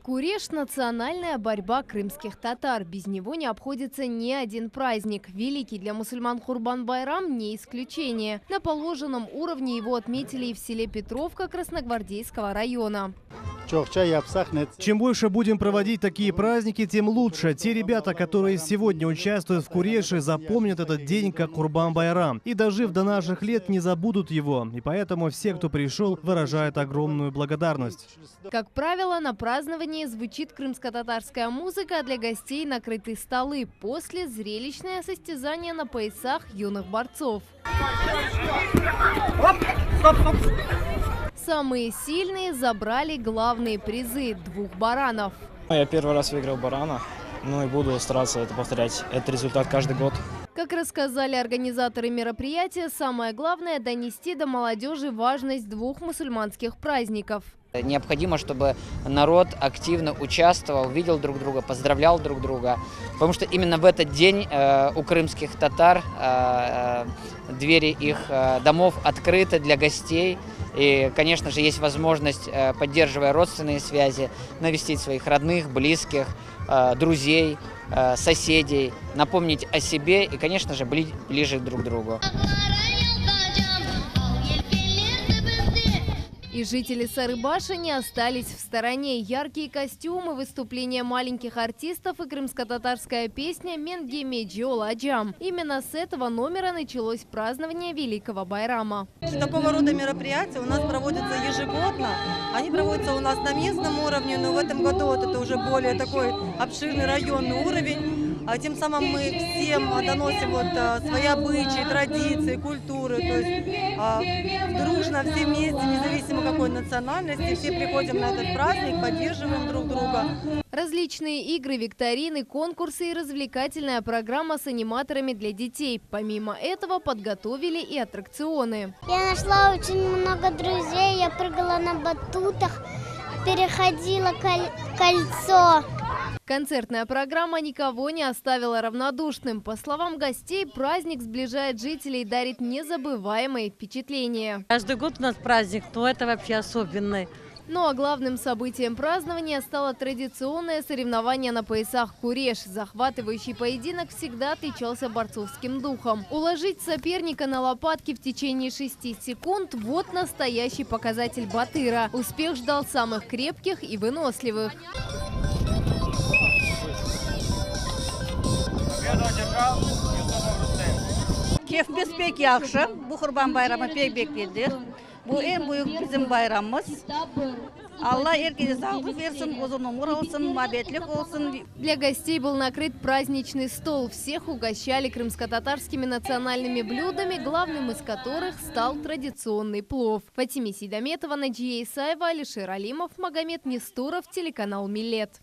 Куреш – национальная борьба крымских татар. Без него не обходится ни один праздник. Великий для мусульман Курбан-Байрам не исключение. На положенном уровне его отметили и в селе Петровка Красногвардейского района. Чем больше будем проводить такие праздники, тем лучше. Те ребята, которые сегодня участвуют в Куреше, запомнят этот день как Курбан-Байрам. И дожив до наших лет, не забудут его. И поэтому все, кто пришел, выражают огромную благодарность. Как правило, на праздновании звучит крымско-татарская музыка, а для гостей накрыты столы. После – зрелищное состязание на поясах юных борцов. Самые сильные забрали главные призы – 2 баранов. Я первый раз выиграл барана, и буду стараться это повторять. Это результат каждый год. Как рассказали организаторы мероприятия, самое главное – донести до молодежи важность 2 мусульманских праздников. Необходимо, чтобы народ активно участвовал, видел друг друга, поздравлял друг друга. Потому что именно в этот день у крымских татар двери их домов открыты для гостей. И, конечно же, есть возможность, поддерживая родственные связи, навестить своих родных, близких, друзей, соседей, напомнить о себе и, конечно же, ближе друг к другу. И жители Сарыбаши не остались в стороне. Яркие костюмы, выступления маленьких артистов и крымско-татарская песня «Менгеме Джола Аджам». Именно с этого номера началось празднование Великого Байрама. Такого рода мероприятия у нас проводятся ежегодно. Они проводятся у нас на местном уровне, но в этом году это уже более такой обширный районный уровень. Тем самым мы всем доносим свои обычаи, традиции, культуры. То есть дружно, все вместе, независимо какой национальности, все приходим на этот праздник, поддерживаем друг друга. Различные игры, викторины, конкурсы и развлекательная программа с аниматорами для детей. Помимо этого подготовили и аттракционы. Я нашла очень много друзей, я прыгала на батутах, переходила кольцо. Концертная программа никого не оставила равнодушным. По словам гостей, праздник сближает жителей и дарит незабываемые впечатления. Каждый год у нас праздник, но это вообще особенный. Ну а главным событием празднования стало традиционное соревнование на поясах Куреш. Захватывающий поединок всегда отличался борцовским духом. Уложить соперника на лопатки в течение 6 секунд – вот настоящий показатель батыра. Успех ждал самых крепких и выносливых. Keyfimiz pek yaxşı. Bu Kurban Bayramı pek beklenir. Bu en büyük bizim bayramımız. Allah herkese sağlık versin, uzun ömür olsun, muhabbetlik olsun. Для гостей был накрыт праздничный стол. Всех угощали крымско-татарскими национальными блюдами, главным из которых стал традиционный плов. Фатиме Сейдаметова, Наджия Исаева, Алишер Алимов, Магомед Нестуров, телеканал Милет.